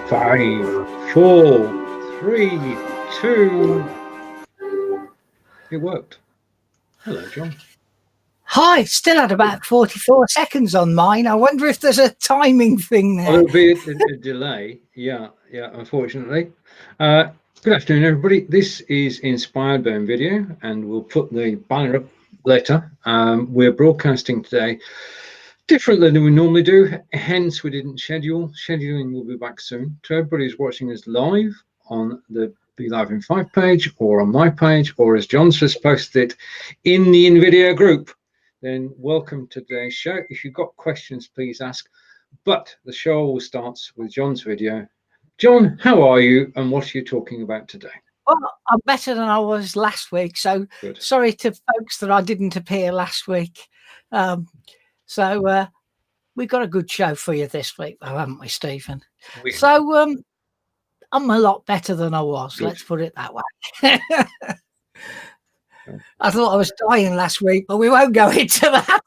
5, 4, 3, 2. It worked. Hello, John. Hi, still had about 44 seconds on mine. I wonder if there's a timing thing there. There'll be a delay. Yeah, unfortunately. Good afternoon, everybody. This is inspired by Invideo, and we'll put the banner up later. We're broadcasting today differently than we normally do, hence we didn't schedule. Scheduling will be back soon. To everybody who's watching us live on the Be Live in 5 page, or on my page, or as John's just posted it, in the Invideo group, then welcome to today's show. If you've got questions, please ask. But the show all starts with John's video. John, how are you, and what are you talking about today? Well, I'm better than I was last week, so good. Sorry to folks that I didn't appear last week. We've got a good show for you this week, though, haven't we, Stephen? I'm a lot better than I was, good. Let's put it that way. I thought I was dying last week, but we won't go into that.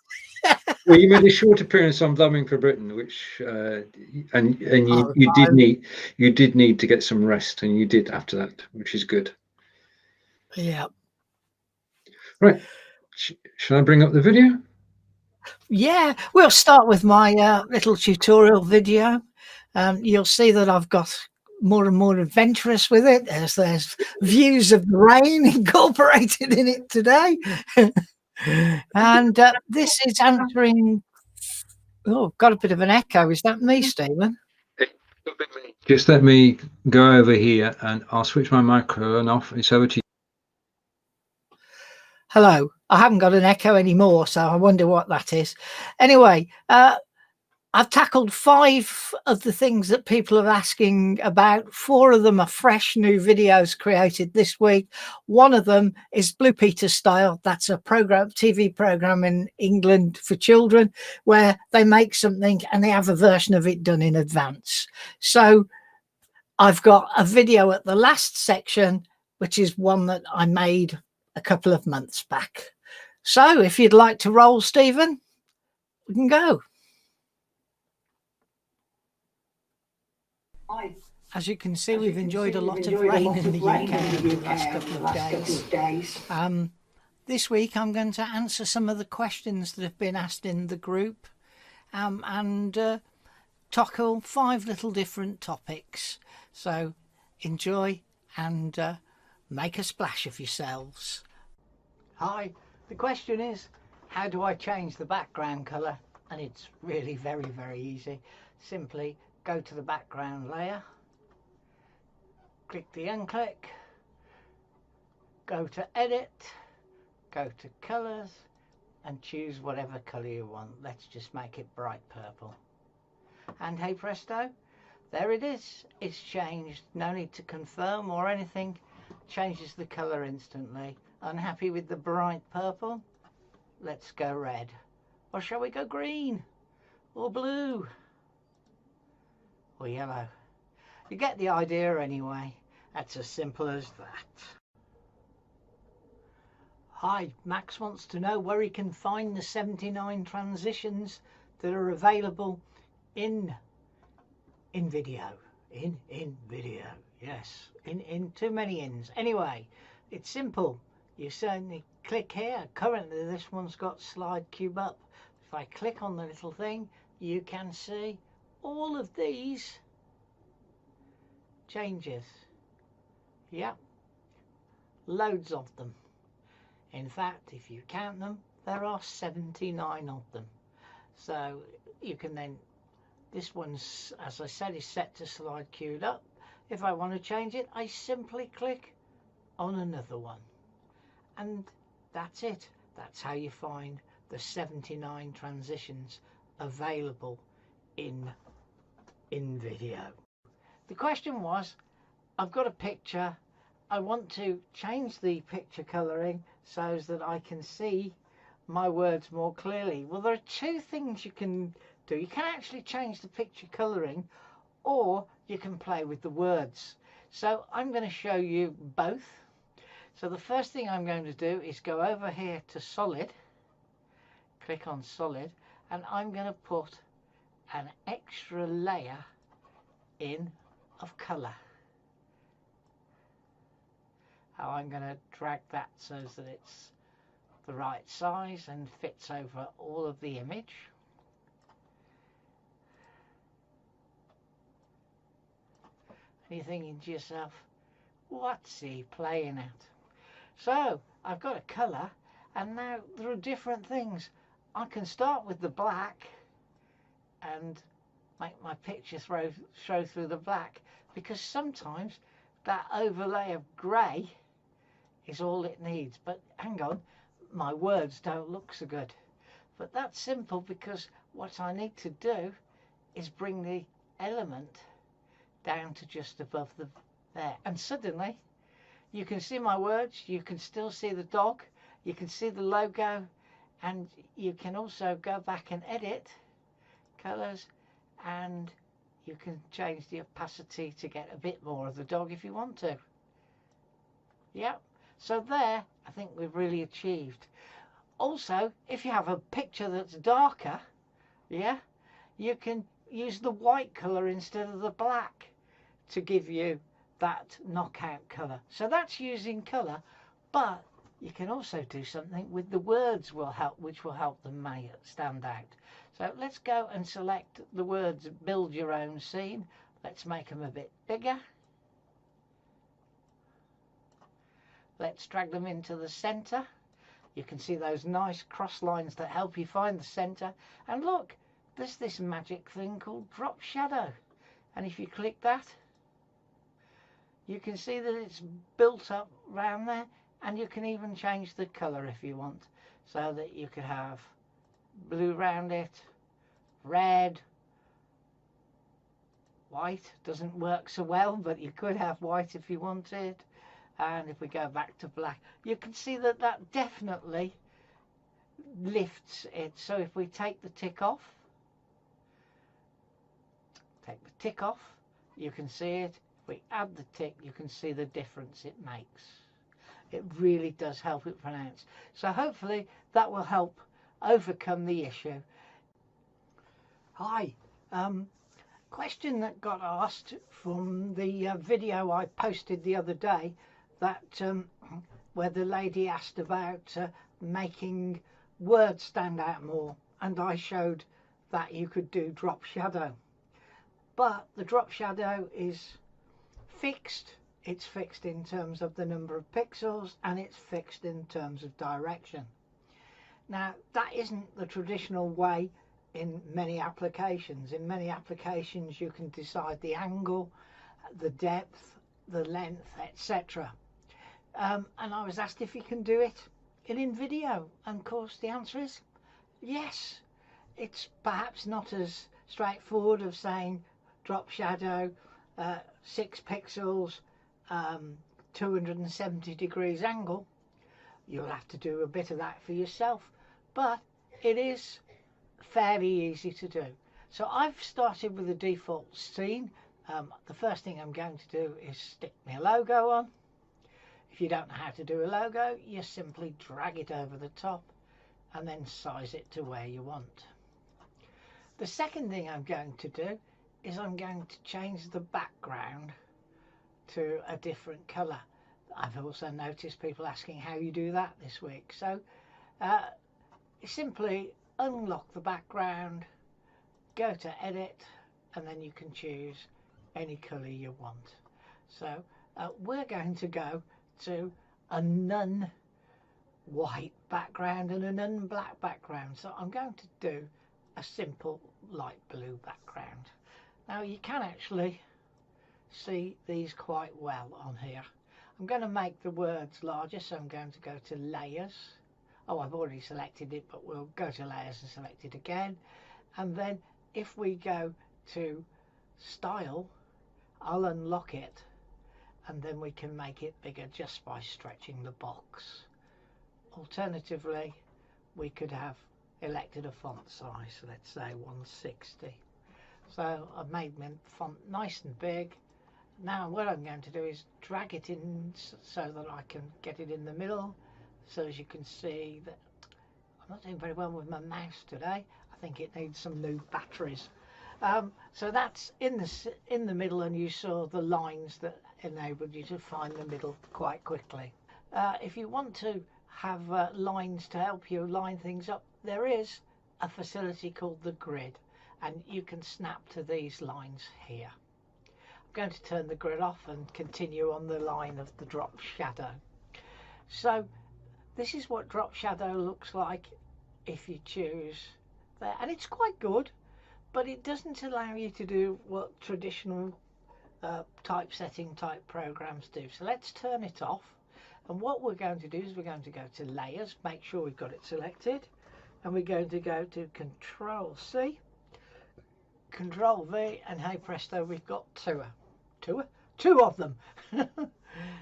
Well, you made a short appearance on Blumming for Britain, which you did need to get some rest, and you did after that, which is good. Yeah. Right. Shall I bring up the video? Yeah, we'll start with my little tutorial video. You'll see that I've got more and more adventurous with it, as there's views of the rain incorporated in it today. And this is answering... Oh, got a bit of an echo. Is that me, Stephen? Just let me go over here and I'll switch my microphone off. It's over to you. Hello. I haven't got an echo anymore, so I wonder what that is. Anyway, I've tackled 5 of the things that people are asking about. 4 of them are fresh new videos created this week. One of them is Blue Peter Style. That's a TV program in England for children where they make something and they have a version of it done in advance. So I've got a video at the last section, which is one that I made a couple of months back. So if you'd like to roll, Stephen, we can go. As you can see, we've enjoyed a lot of rain in the UK the last couple of days. This week I'm going to answer some of the questions that have been asked in the group and tackle 5 little different topics. So enjoy and make a splash of yourselves. Hi, the question is, how do I change the background colour? And it's really very, very easy. Simply go to the background layer, click the unclick, go to edit, go to colours and choose whatever colour you want. Let's just make it bright purple. And hey presto, there it is. It's changed. No need to confirm or anything. Changes the colour instantly. Unhappy with the bright purple? Let's go red. Or shall we go green? Or blue? Or yellow? You get the idea anyway. That's as simple as that. Hi, Max wants to know where he can find the 79 transitions that are available in video. In video, yes. In too many ins. Anyway, it's simple. You certainly click here. Currently this one's got slide cube up. If I click on the little thing, you can see all of these changes. Yeah, loads of them. In fact, if you count them, there are 79 of them. So you can then, this one's, as I said, is set to slide queued up. If I want to change it, I simply click on another one. And that's it. That's how you find the 79 transitions available in video. The question was, I've got a picture, I want to change the picture colouring so that I can see my words more clearly. Well, there are 2 things you can do. You can actually change the picture colouring, or you can play with the words. So I'm going to show you both. So the first thing I'm going to do is go over here to solid, click on solid, and I'm going to put an extra layer in of colour. How I'm going to drag that so that it's the right size and fits over all of the image. And you're thinking to yourself, what's he playing at? So I've got a colour, and now there are different things. I can start with the black and make my picture show through the black, because sometimes that overlay of grey is all it needs. But hang on, my words don't look so good. But that's simple, because what I need to do is bring the element down to just above there, and suddenly you can see my words, you can still see the dog, you can see the logo, and you can also go back and edit colours, and you can change the opacity to get a bit more of the dog if you want to. Yep. So there, I think we've really achieved. Also, if you have a picture that's darker, yeah, you can use the white colour instead of the black to give you that knockout colour. So that's using colour, but you can also do something with the words which will help them stand out. So let's go and select the words build your own scene. Let's make them a bit bigger. Let's drag them into the centre. You can see those nice cross lines that help you find the centre. And look, there's this magic thing called drop shadow. And if you click that, you can see that it's built up round there, and you can even change the colour if you want, so that you could have blue round it, red, white doesn't work so well, but you could have white if you wanted. And if we go back to black, you can see that that definitely lifts it. So if we take the tick off, you can see it. If we add the tick, you can see the difference it makes. It really does help it pronounce. So hopefully that will help overcome the issue. Hi, question that got asked from the video I posted the other day, that where the lady asked about making words stand out more, and I showed that you could do drop shadow. But the drop shadow is fixed. It's fixed in terms of the number of pixels, and it's fixed in terms of direction. Now that isn't the traditional way in many applications. In many applications you can decide the angle, the depth, the length, etc. And I was asked if you can do it in Invideo, and of course the answer is yes. It's perhaps not as straightforward of saying drop shadow, 6 pixels, 270 degrees angle. You'll have to do a bit of that for yourself, but it is fairly easy to do. So I've started with the default scene. The first thing I'm going to do is stick my logo on. If you don't know how to do a logo, you simply drag it over the top and then size it to where you want. The second thing I'm going to do is I'm going to change the background to a different colour. I've also noticed people asking how you do that this week. So simply unlock the background, go to edit, and then you can choose any colour you want. So we're going to go to a none white background and a none black background. So I'm going to do a simple light blue background. Now you can actually see these quite well on here. I'm going to make the words larger, so I'm going to go to layers. Oh, I've already selected it, but we'll go to layers and select it again. And then if we go to style, I'll unlock it, and then we can make it bigger just by stretching the box. Alternatively, we could have elected a font size, let's say 160. So I've made my font nice and big. Now what I'm going to do is drag it in so that I can get it in the middle. So as you can see, that I'm not doing very well with my mouse today. I think it needs some new batteries. So that's in the middle, and you saw the lines that enabled you to find the middle quite quickly. If you want to have lines to help you line things up, there is a facility called the grid, and you can snap to these lines here. I'm going to turn the grid off and continue on the line of the drop shadow. So this is what drop shadow looks like if you choose there, and it's quite good, but it doesn't allow you to do what traditional typesetting type programs do. So let's turn it off, and what we're going to do is we're going to go to layers, make sure we've got it selected, and we're going to go to Control C, Control V, and hey presto, we've got two of them.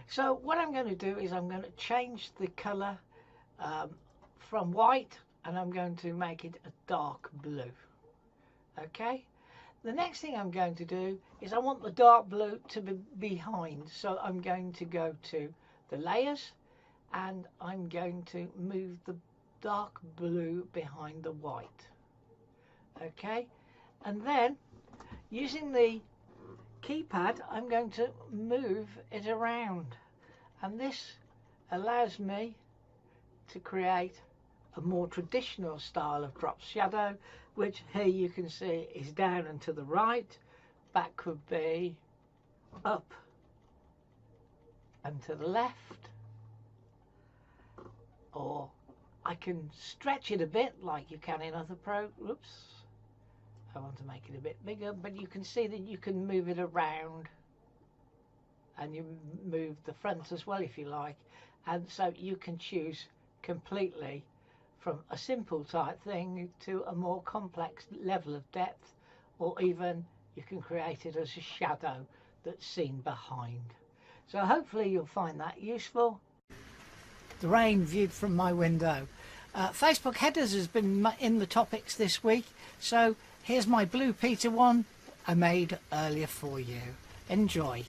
So what I'm going to do is I'm going to change the color from white, and I'm going to make it a dark blue. Okay, the next thing I'm going to do is I want the dark blue to be behind, so I'm going to go to the layers, and I'm going to move the dark blue behind the white. Okay, and then using the keypad I'm going to move it around, and this allows me to create a more traditional style of drop shadow, which here you can see is down and to the right. Back could be up and to the left, or I can stretch it a bit like you can in other oops, I want to make it a bit bigger, but you can see that you can move it around, and you move the front as well if you like, and so you can choose completely from a simple type thing to a more complex level of depth, or even you can create it as a shadow that's seen behind. So hopefully you'll find that useful. The rain viewed from my window. Facebook headers has been in the topics this week, so here's my Blue Peter one I made earlier for you. Enjoy.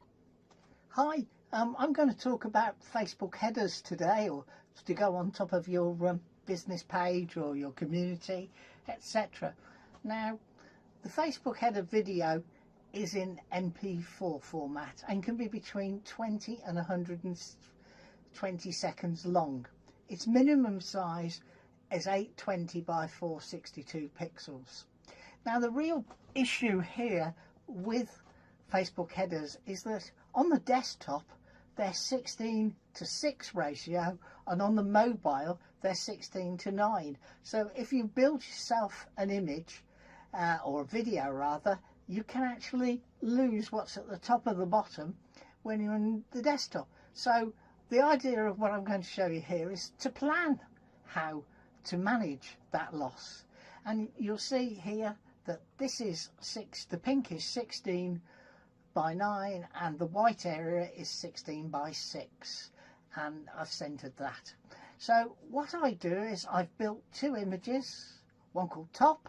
Hi, I'm going to talk about Facebook headers today, or to go on top of your business page or your community, etc. Now, the Facebook header video is in MP4 format and can be between 20 and 120 seconds long. Its minimum size is 820 by 462 pixels. Now, the real issue here with Facebook headers is that on the desktop they're 16:6 ratio, and on the mobile they're 16:9. So if you build yourself an image or a video rather, you can actually lose what's at the top of the bottom when you're on the desktop. So the idea of what I'm going to show you here is to plan how to manage that loss. And you'll see here that this is the pink is 16 by 9 and the white area is 16 by 6, and I've centered that. So what I do is I've built two images, one called top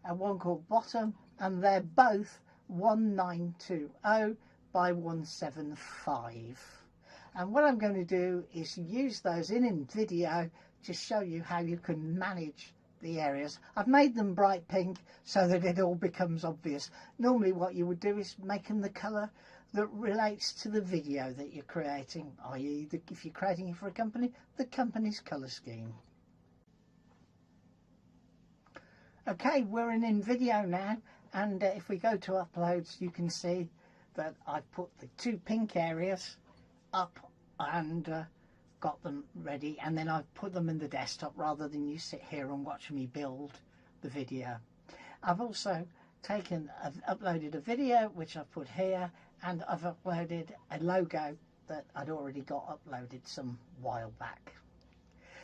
and one called bottom, and they're both 1920 by 175. And what I'm going to do is use those in Invideo to show you how you can manage the areas. I've made them bright pink so that it all becomes obvious. Normally what you would do is make them the colour that relates to the video that you're creating, i.e. if you're creating it for a company, the company's colour scheme. Okay, we're in Invideo now, and if we go to uploads you can see that I've put the two pink areas up and got them ready, and then I've put them in the desktop rather than you sit here and watch me build the video. I've also uploaded a video which I've put here, and I've uploaded a logo that I'd already got uploaded some while back.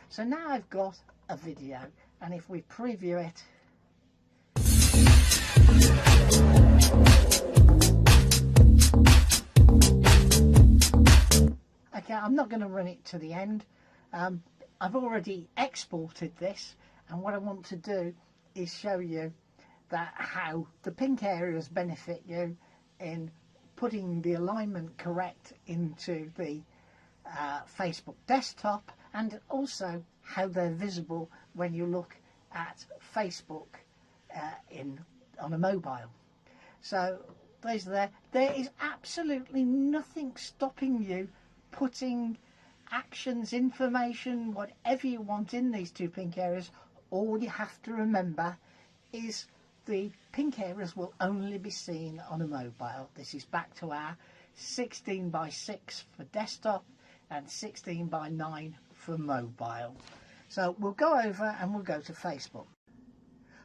So now I've got a video, and if we preview it, okay, I'm not going to run it to the end. I've already exported this, and what I want to do is show you that how the pink areas benefit you in putting the alignment correct into the Facebook desktop, and also how they're visible when you look at Facebook on a mobile. So these are there. There is absolutely nothing stopping you putting actions, information, whatever you want in these two pink areas. All you have to remember is the pink areas will only be seen on a mobile. This is back to our 16 by 6 for desktop and 16 by 9 for mobile. So we'll go over and we'll go to Facebook.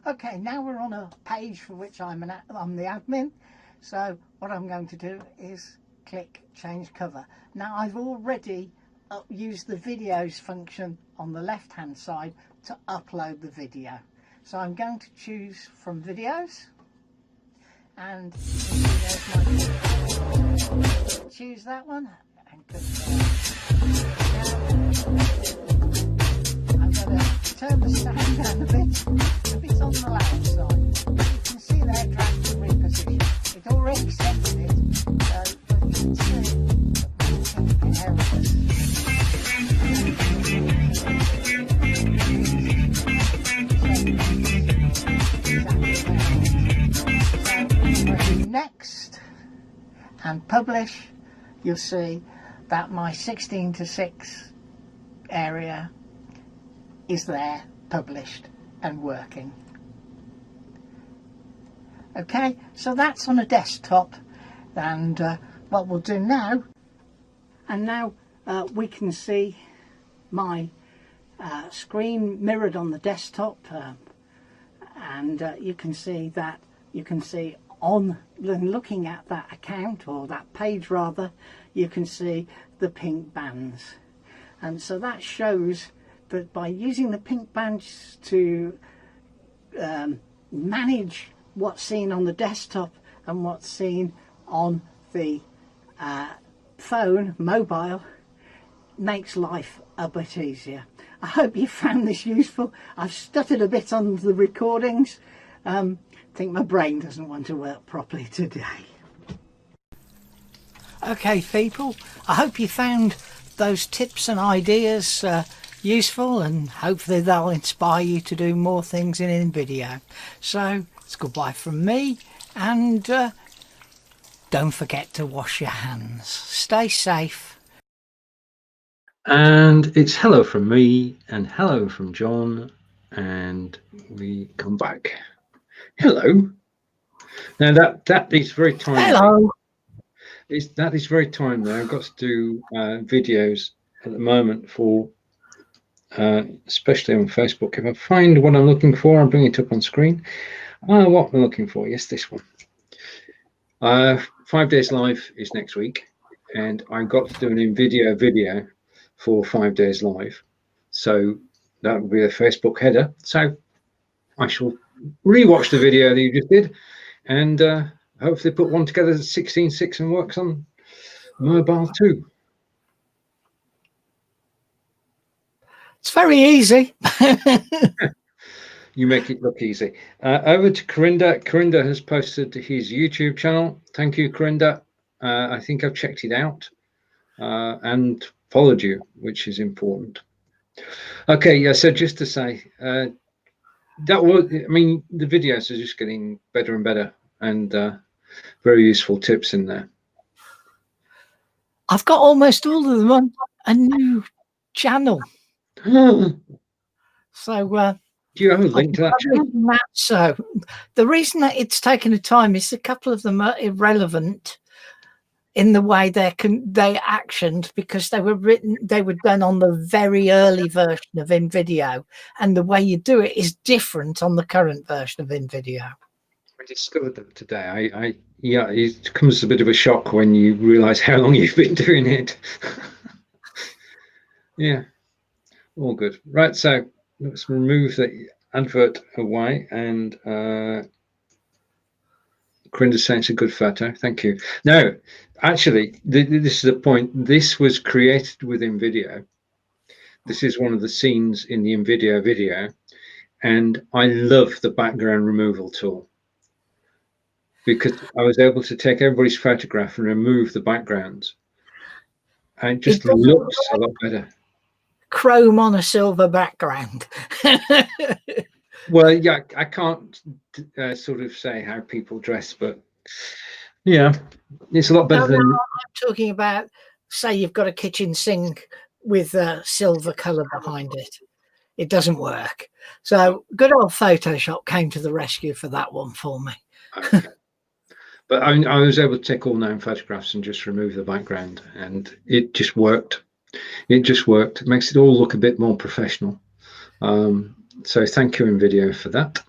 Okay, now we're on a page for which I'm the admin. So what I'm going to do is click change cover. Now I've already used the videos function on the left hand side to upload the video. So I'm going to choose from videos, and choose that one and click I'm going to turn the sound down a bit on the loud side. You can see there drag to reposition. It already sets it, so but you can see the errors. Next and publish, you'll see that my 16 to 6 area is there, published and working. Okay, so that's on a desktop, and what we'll do now, and now we can see my screen mirrored on the desktop, and you can see that, on looking at that account, or that page rather, you can see the pink bands. And so that shows that by using the pink bands to manage what's seen on the desktop and what's seen on the phone, mobile, makes life a bit easier. I hope you found this useful. I've stuttered a bit on the recordings. I think my brain doesn't want to work properly today. Okay people, I hope you found those tips and ideas useful, and hopefully they'll inspire you to do more things in Invideo. So it's goodbye from me, and don't forget to wash your hands. Stay safe. And it's hello from me and hello from John, and we come back. Hello. Now that is very timely. Hello. That is very timely. I've got to do videos at the moment for, especially on Facebook. If I find what I'm looking for, I'll bring it up on screen. What I'm looking for, yes, this one. 5 days live is next week, and I got to do an Invideo video for 5 days live. So that will be a Facebook header. So I shall rewatch the video that you just did, and hopefully put one together that's 16:6 and works on mobile too. It's very easy. You make it look easy. Over to Corinda. Corinda has posted his YouTube channel. Thank you, Corinda. I think I've checked it out and followed you, which is important. Okay, yeah, so just to say, that was, I mean, the videos are just getting better and better, and very useful tips in there. I've got almost all of them on a new channel. So do you have a link to that channel? So the reason that it's taken a time is a couple of them are irrelevant in the way they actioned, because they were done on the very early version of Invideo, and the way you do it is different on the current version of Invideo. I discovered them today. Yeah, it comes as a bit of a shock when you realize how long you've been doing it. Yeah, all good. Right, so let's remove the advert away, and Corinda's saying it's a good photo. Thank you. Now, actually, this is the point. This was created with Invideo. This is one of the scenes in the Invideo video, and I love the background removal tool, because I was able to take everybody's photograph and remove the backgrounds, and it just looks a lot better. Chrome on a silver background. Well, yeah, I can't sort of say how people dress, but Yeah, it's a lot better No, than. I'm talking about, say you've got a kitchen sink with a silver colour behind it. It doesn't work. So good old Photoshop came to the rescue for that one for me. Okay. But I was able to take all known photographs and just remove the background, and it just worked. It just worked. It makes it all look a bit more professional. So thank you, Invideo, for that.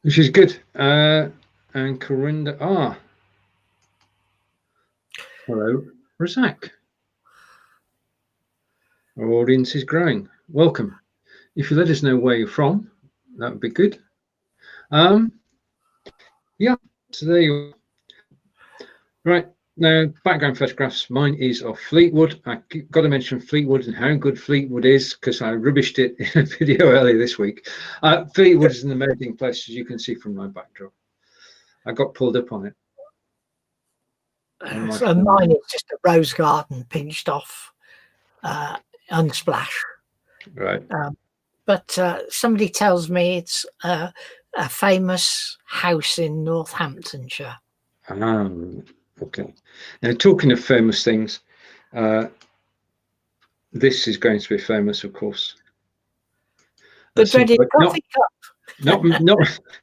Which is good. And Corinda, hello, Razak. Our audience is growing. Welcome. If you let us know where you're from, that would be good. Yeah, so there you are. Right, now background photographs. Mine is of Fleetwood. I got to mention Fleetwood and how good Fleetwood is, because I rubbished it in a video earlier this week. Fleetwood is an amazing place, as you can see from my backdrop. I got pulled up on it. So mine is just a rose garden pinched off, unsplash. Right. But somebody tells me it's a famous house in Northamptonshire. Okay. Now, talking of famous things, this is going to be famous, of course. The dreaded coffee cup.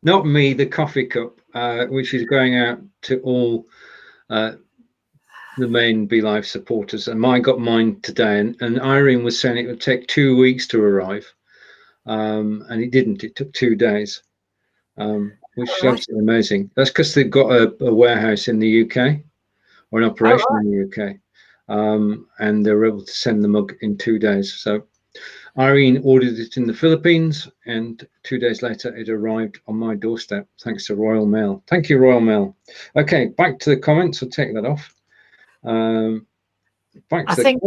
Not me, the coffee cup, which is going out to all the main Be Live supporters. And I got mine today, and Irene was saying it would take 2 weeks to arrive, and it didn't. It took 2 days, which is absolutely amazing. That's because they've got a warehouse in the UK, or an operation in the UK, and they were able to send the mug in 2 days. So Irene ordered it in the Philippines, and 2 days later it arrived on my doorstep, thanks to Royal Mail. Thank you, Royal Mail. Okay, back to the comments. I'll take that off. I think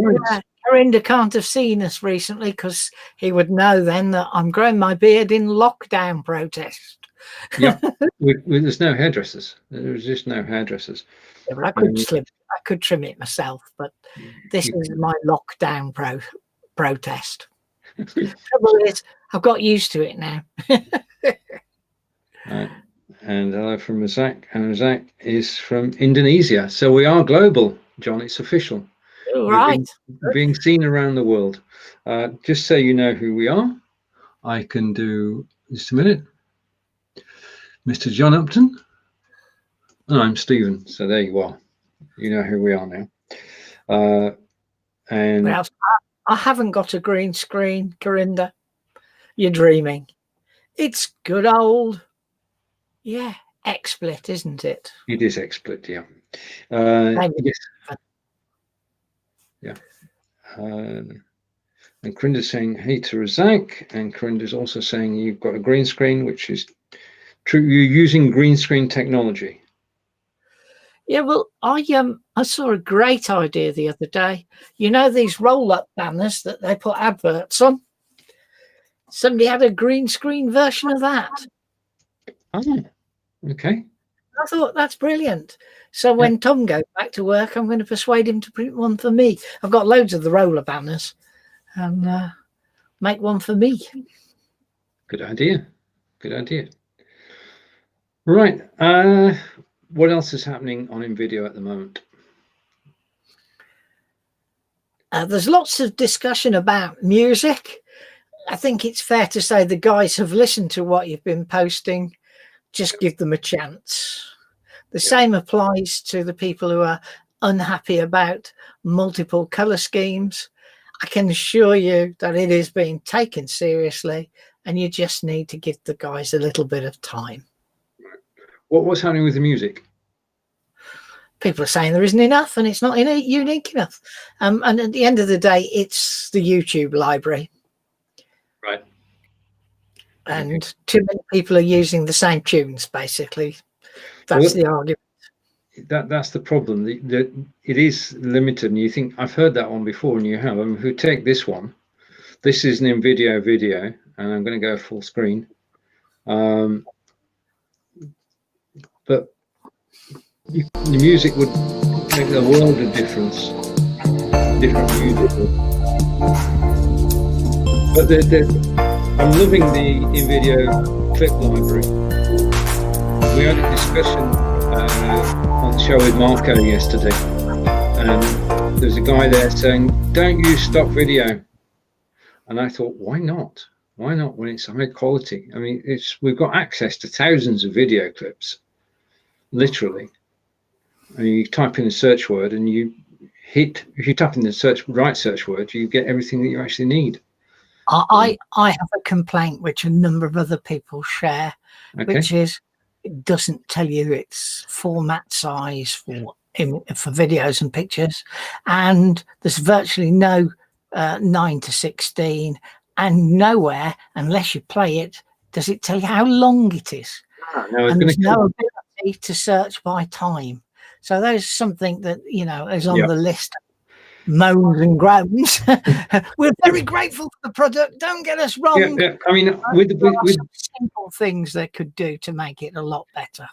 Corinda can't have seen us recently, because he would know then that I'm growing my beard in lockdown protest. Yeah, there's no hairdressers. There's just no hairdressers. Yeah, but I could trim it myself, but this is my lockdown protest. The trouble is, I've got used to it now. Right. And hello from Razak, and Razak is from Indonesia. So we are global, John. It's official. Right. Being seen around the world. Just so you know who we are, I can do just a minute. Mr. John Upton. And I'm Stephen. So there you are. You know who we are now. And well, I haven't got a green screen, Corinda. You're dreaming. It's good old, yeah, XSplit, isn't it? It is XSplit, yeah. Yes. Yeah. And Corinda's saying, hey to Razak, and Corinda's also saying you've got a green screen, which is true. You're using green screen technology. Yeah, well, I saw a great idea the other day. You know these roll-up banners that they put adverts on? Somebody had a green screen version of that. Oh, okay. I thought that's brilliant. So when Tom goes back to work, I'm going to persuade him to print one for me. I've got loads of the roller banners, and make one for me. Good idea. Good idea. Right. What else is happening on Invideo at the moment? There's lots of discussion about music. I think it's fair to say the guys have listened to what you've been posting. Just give them a chance. The same applies to the people who are unhappy about multiple color schemes. I can assure you that it is being taken seriously, and you just need to give the guys a little bit of time. What's happening with the music? People are saying there isn't enough, and it's not unique enough. And at the end of the day, it's the YouTube library. Right. And too many people are using the same tunes, basically. That's the argument. That's the problem. It is limited, and you think, I've heard that one before, and you have. I mean, if we take this one, this is an Invideo video, and I'm going to go full screen. But the music would make a world of difference. Different music. But I'm loving the Invideo clip library. We had a discussion on the show with Marco yesterday, and there's a guy there saying, don't use stock video. And I thought, why not? Why not when it's high quality? I mean, we've got access to thousands of video clips, literally. And you type in a search word and if you type in the right search word, you get everything that you actually need. I have a complaint which a number of other people share, which is it doesn't tell you its format size for videos and pictures, and there's virtually no 9:16, and nowhere, unless you play it, does it tell you how long it is. And there's no ability to search by time. So there's something that, you know, is on the list. Moans and groans. We're very grateful for the product. Don't get us wrong. Yeah. I mean, with simple things they could do to make it a lot better.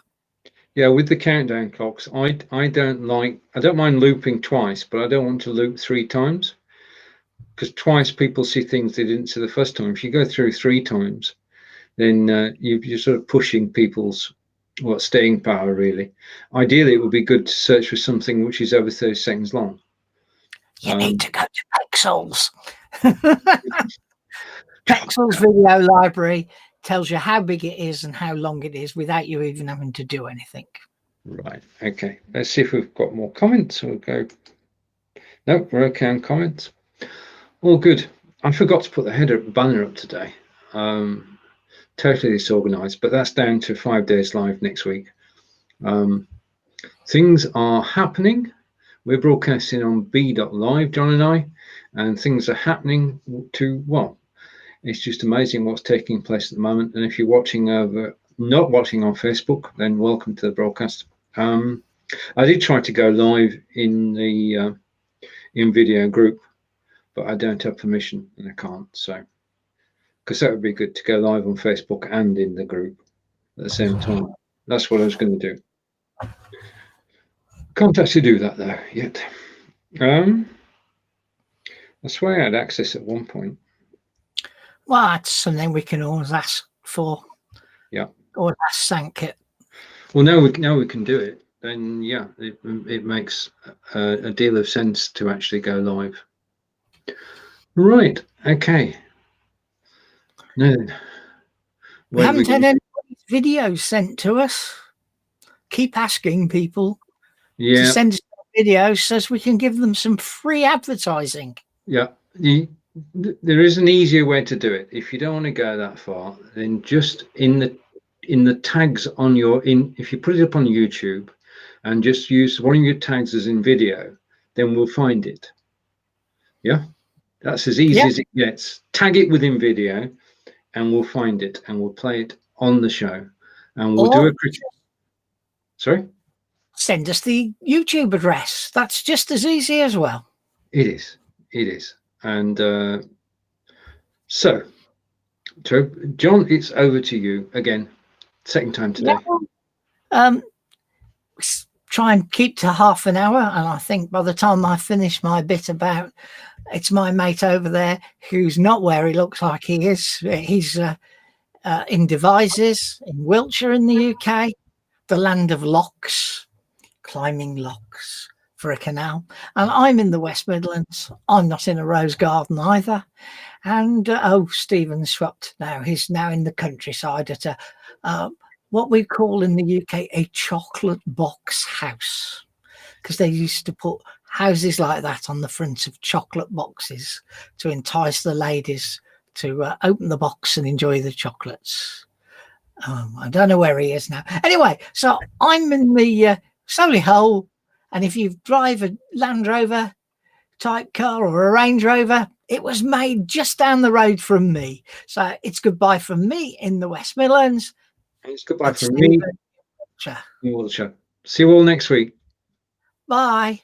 Yeah, with the countdown clocks, I don't mind looping twice, but I don't want to loop 3 times, because twice people see things they didn't see the first time. If you go through 3 times, then you're sort of pushing people's staying power, really. Ideally, it would be good to search for something which is over 30 seconds long. You need to go to Pixels. Pixels video library tells you how big it is and how long it is without you even having to do anything. Right. Okay. Let's see if we've got more comments. We'll go. Nope, we're okay on comments. All good. I forgot to put the banner up today. Totally disorganized, but that's down to 5 days live next week. Things are happening. We're broadcasting on B.live, John and I, and things are happening it's just amazing what's taking place at the moment. And if you're watching not watching on Facebook, then welcome to the broadcast. I did try to go live in the Invideo group, but I don't have permission and I can't. So, because that would be good to go live on Facebook and in the group at the same time. That's what I was going to do. Can't actually do that though yet. I swear I had access at one point. Well, that's something we can always ask for. Yeah. Or ask Sankit. Well, now we can do it. Then yeah, it makes a deal of sense to actually go live. Right. Okay. No. We haven't had any videos sent to us. Keep asking people. Yeah. To send us videos so we can give them some free advertising. Yeah. There is an easier way to do it. If you don't want to go that far, then just in the tags on if you put it up on YouTube and just use one of your tags as Invideo, then we'll find it. Yeah. That's as easy as it gets. Tag it with Invideo and we'll find it and we'll play it on the show. And we'll do a cricket. Sorry? Send us the YouTube address. That's just as easy as well. It is. And so John, it's over to you again. Second time today. Try and keep to half an hour. And I think by the time I finish my bit about it's my mate over there who's not where he looks like he is. He's in Devizes in Wiltshire in the UK, the land of locks. Climbing locks for a canal, and I'm in the West Midlands. I'm not in a rose garden either. And Stephen's swapped now. He's now in the countryside at what we call in the UK a chocolate box house, because they used to put houses like that on the front of chocolate boxes to entice the ladies to open the box and enjoy the chocolates. I don't know where he is now. Anyway, so I'm in the Solihull, and if you drive a Land Rover type car or a Range Rover, it was made just down the road from me. So it's goodbye from me in the West Midlands. It's goodbye from me in Wiltshire. See you all next week. Bye.